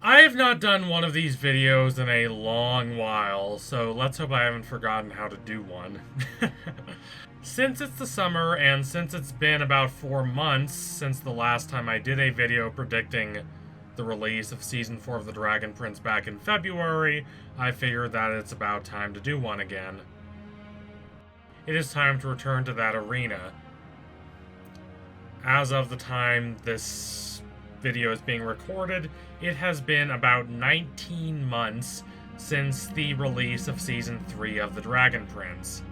I have not done one of these videos in a long while, so let's hope I haven't forgotten how to do one. Since it's the summer, and since it's been about 4 months since the last time I did a video predicting the release of Season 4 of The Dragon Prince back in February, I figured that it's about time to do one again. It is time to return to that arena. As of the time this video is being recorded, it has been about 19 months since the release of Season 3 of The Dragon Prince.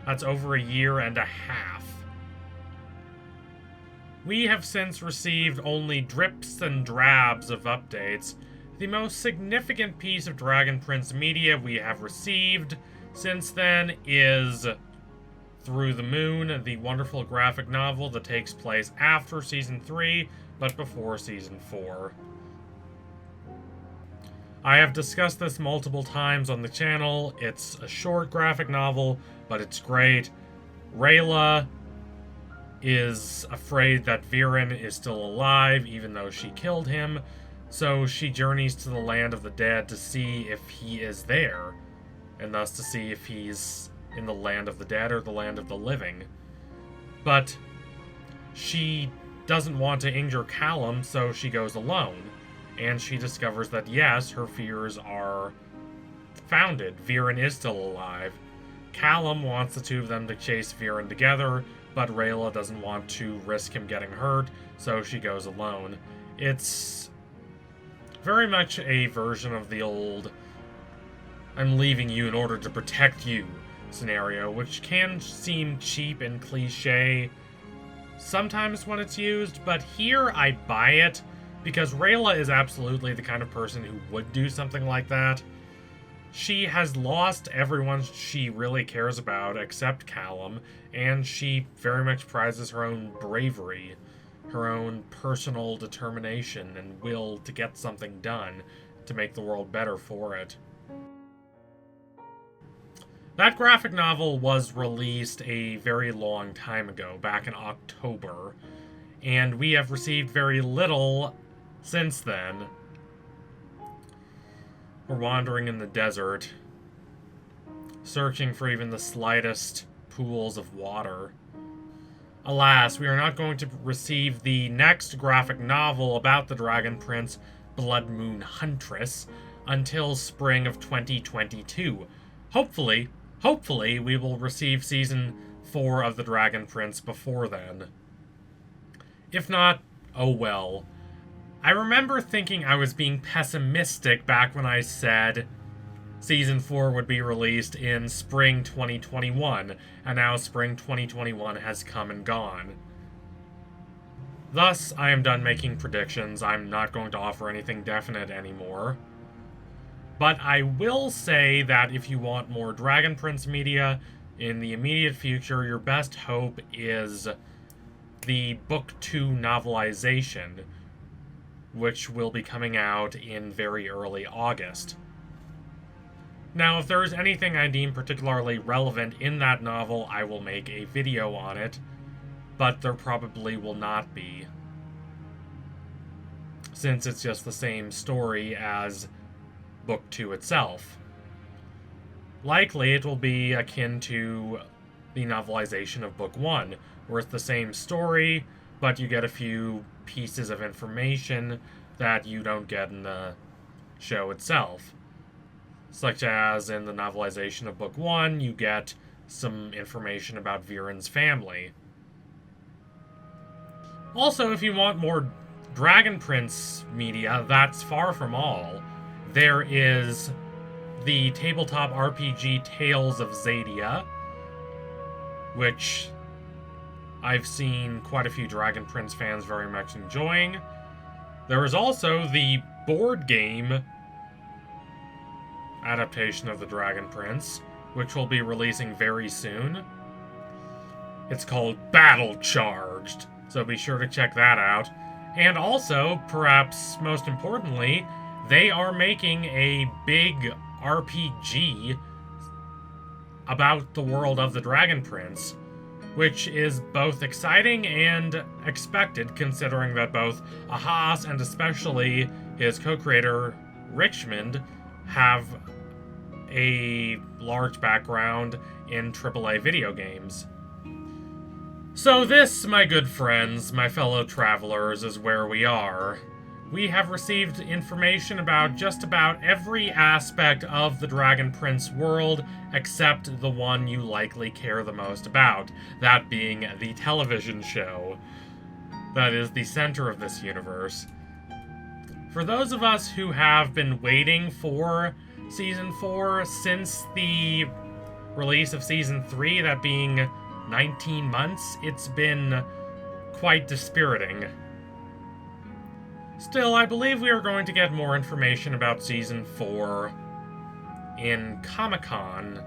That's over a year and a half. We have since received only drips and drabs of updates. The most significant piece of Dragon Prince media we have received since then is Through the Moon, the wonderful graphic novel that takes place after Season 3, but before Season 4. I have discussed this multiple times on the channel. It's a short graphic novel, but it's great. Rayla is afraid that Viren is still alive, even though she killed him, so she journeys to the land of the dead to see if he is there, and thus to see if he's in the land of the dead or the land of the living. But she doesn't want to injure Callum, so she goes alone. And she discovers that, yes, her fears are founded. Viren is still alive. Callum wants the two of them to chase Viren together, but Rayla doesn't want to risk him getting hurt, so she goes alone. It's very much a version of the old "I'm leaving you in order to protect you" scenario, which can seem cheap and cliche sometimes when it's used, but here I buy it, because Rayla is absolutely the kind of person who would do something like that. She has lost everyone she really cares about except Callum, and she very much prizes her own bravery, her own personal determination and will to get something done to make the world better for it. That graphic novel was released a very long time ago, back in October, and we have received very little since then. We're wandering in the desert, searching for even the slightest pools of water. Alas, we are not going to receive the next graphic novel about the Dragon Prince, Blood Moon Huntress, until spring of 2022. Hopefully, we will receive Season 4 of the Dragon Prince before then. If not, oh well. I remember thinking I was being pessimistic back when I said Season 4 would be released in spring 2021, and now spring 2021 has come and gone. Thus, I am done making predictions. I'm not going to offer anything definite anymore. But I will say that if you want more Dragon Prince media in the immediate future, your best hope is the Book 2 novelization, which will be coming out in very early August. Now, if there is anything I deem particularly relevant in that novel, I will make a video on it, but there probably will not be, since it's just the same story as Book 2 itself. Likely, it will be akin to the novelization of Book 1, where it's the same story, but you get a few pieces of information that you don't get in the show itself. Such as in the novelization of Book 1, you get some information about Viren's family. Also, if you want more Dragon Prince media, that's far from all. There is the tabletop RPG Tales of Xadia, which I've seen quite a few Dragon Prince fans very much enjoying. There is also the board game adaptation of the Dragon Prince, which will be releasing very soon. It's called Battle Charged, so be sure to check that out. And also, perhaps most importantly, they are making a big RPG about the world of the Dragon Prince, which is both exciting and expected, considering that both Ahas and especially his co-creator, Richmond, have a large background in AAA video games. So this, my good friends, my fellow travelers, is where we are. We have received information about just about every aspect of the Dragon Prince world, except the one you likely care the most about, that being the television show that is the center of this universe. For those of us who have been waiting for Season 4 since the release of Season 3, that being 19 months, it's been quite dispiriting. Still, I believe we are going to get more information about Season 4 in Comic-Con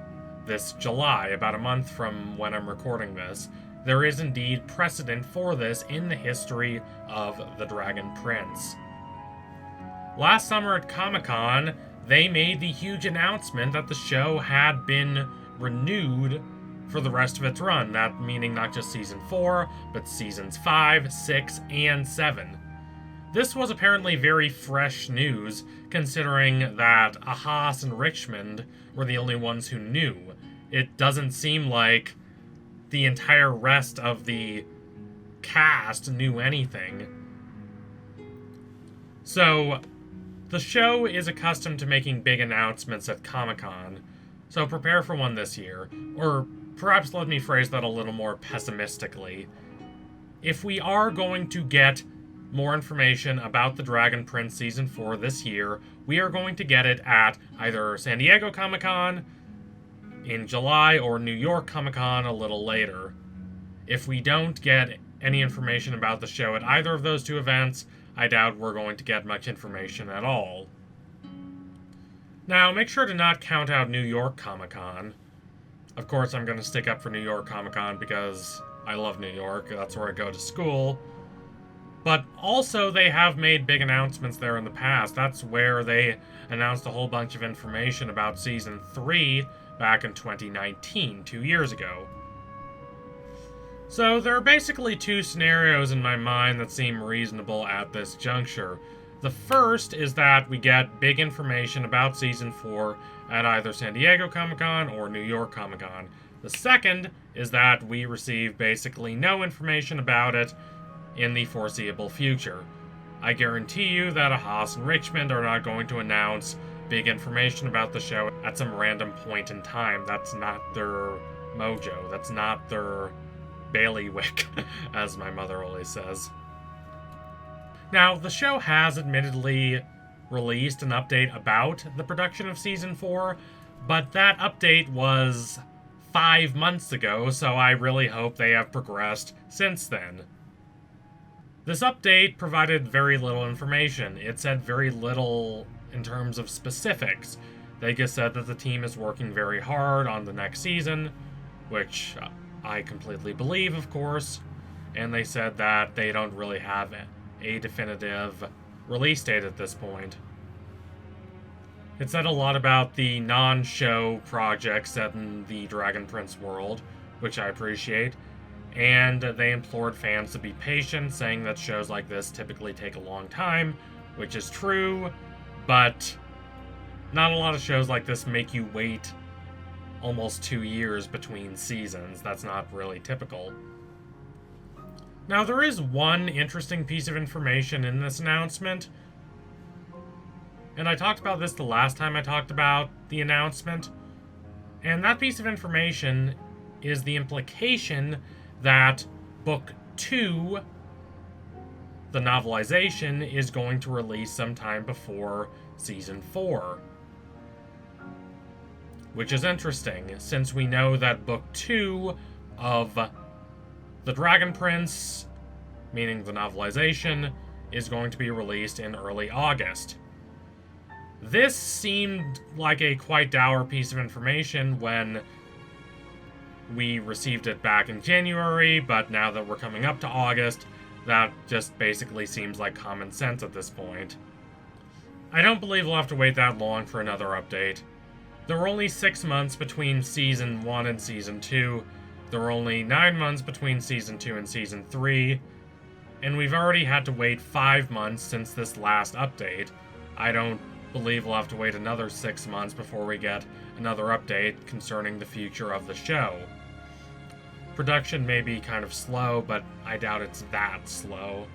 this July, about a month from when I'm recording this. There is indeed precedent for this in the history of the Dragon Prince. Last summer at Comic-Con, they made the huge announcement that the show had been renewed for the rest of its run, that meaning not just Season 4, but Seasons 5, 6, and 7. This was apparently very fresh news, considering that Ahas and Richmond were the only ones who knew. It doesn't seem like the entire rest of the cast knew anything. So, the show is accustomed to making big announcements at Comic-Con, so prepare for one this year. Or perhaps let me phrase that a little more pessimistically. If we are going to get more information about the Dragon Prince Season 4 this year, we are going to get it at either San Diego Comic-Con in July or New York Comic-Con a little later. If we don't get any information about the show at either of those two events, I doubt we're going to get much information at all. Now, make sure to not count out New York Comic-Con. Of course, I'm going to stick up for New York Comic-Con because I love New York. That's where I go to school. But also, they have made big announcements there in the past. That's where they announced a whole bunch of information about Season 3 back in 2019, 2 years ago. So there are basically two scenarios in my mind that seem reasonable at this juncture. The first is that we get big information about Season 4 at either San Diego Comic-Con or New York Comic-Con. The second is that we receive basically no information about it in the foreseeable future. I guarantee you that Ahas and Richmond are not going to announce big information about the show at some random point in time. That's not their mojo. That's not their bailiwick, as my mother always says. Now, the show has admittedly released an update about the production of Season 4, but that update was 5 months ago, so I really hope they have progressed since then. This update provided very little information. It said very little in terms of specifics. They just said that the team is working very hard on the next season, which I completely believe, of course, and they said that they don't really have a definitive release date at this point. It said a lot about the non-show projects set in the Dragon Prince world, which I appreciate, and they implored fans to be patient, saying that shows like this typically take a long time, which is true, but not a lot of shows like this make you wait almost 2 years between seasons. That's not really typical. Now, there is one interesting piece of information in this announcement, and I talked about this the last time I talked about the announcement, and that piece of information is the implication that Book 2, the novelization, is going to release sometime before Season 4. Which is interesting, since we know that Book 2 of The Dragon Prince, meaning the novelization, is going to be released in early August. This seemed like a quite dour piece of information when we received it back in January, but now that we're coming up to August, that just basically seems like common sense at this point. I don't believe we'll have to wait that long for another update. There were only 6 months between Season 1 and Season 2. There were only 9 months between Season 2 and Season 3. and we've already had to wait 5 months since this last update. I don't believe we'll have to wait another 6 months before we get another update concerning the future of the show. Production may be kind of slow, but I doubt it's that slow.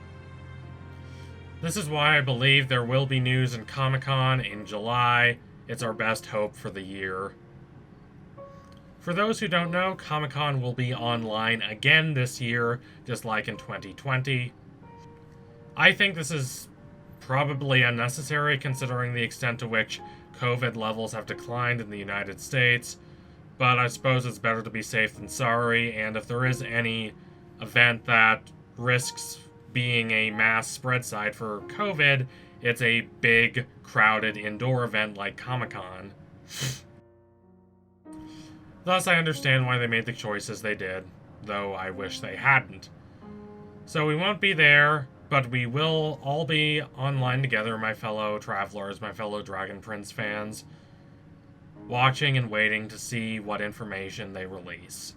This is why I believe there will be news in Comic-Con in July. It's our best hope for the year. For those who don't know, Comic-Con will be online again this year, just like in 2020. I think this is probably unnecessary considering the extent to which COVID levels have declined in the United States, but I suppose it's better to be safe than sorry, and if there is any event that risks being a mass spread site for COVID, it's a big, crowded indoor event like Comic-Con. Thus, I understand why they made the choices they did, though I wish they hadn't. So we won't be there, but we will all be online together, my fellow travelers, my fellow Dragon Prince fans, watching and waiting to see what information they release.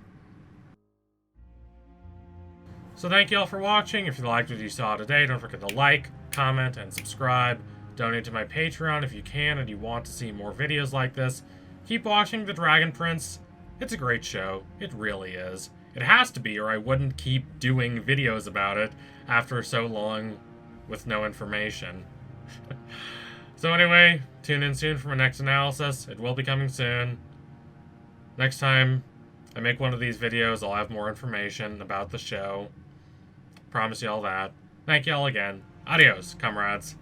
So thank you all for watching. If you liked what you saw today, don't forget to like, comment, and subscribe. Donate to my Patreon if you can and you want to see more videos like this. Keep watching The Dragon Prince. It's a great show. It really is. It has to be, or I wouldn't keep doing videos about it after so long with no information. So anyway, tune in soon for my next analysis. It will be coming soon. Next time I make one of these videos, I'll have more information about the show. Promise you all that. Thank you all again. Adios, comrades.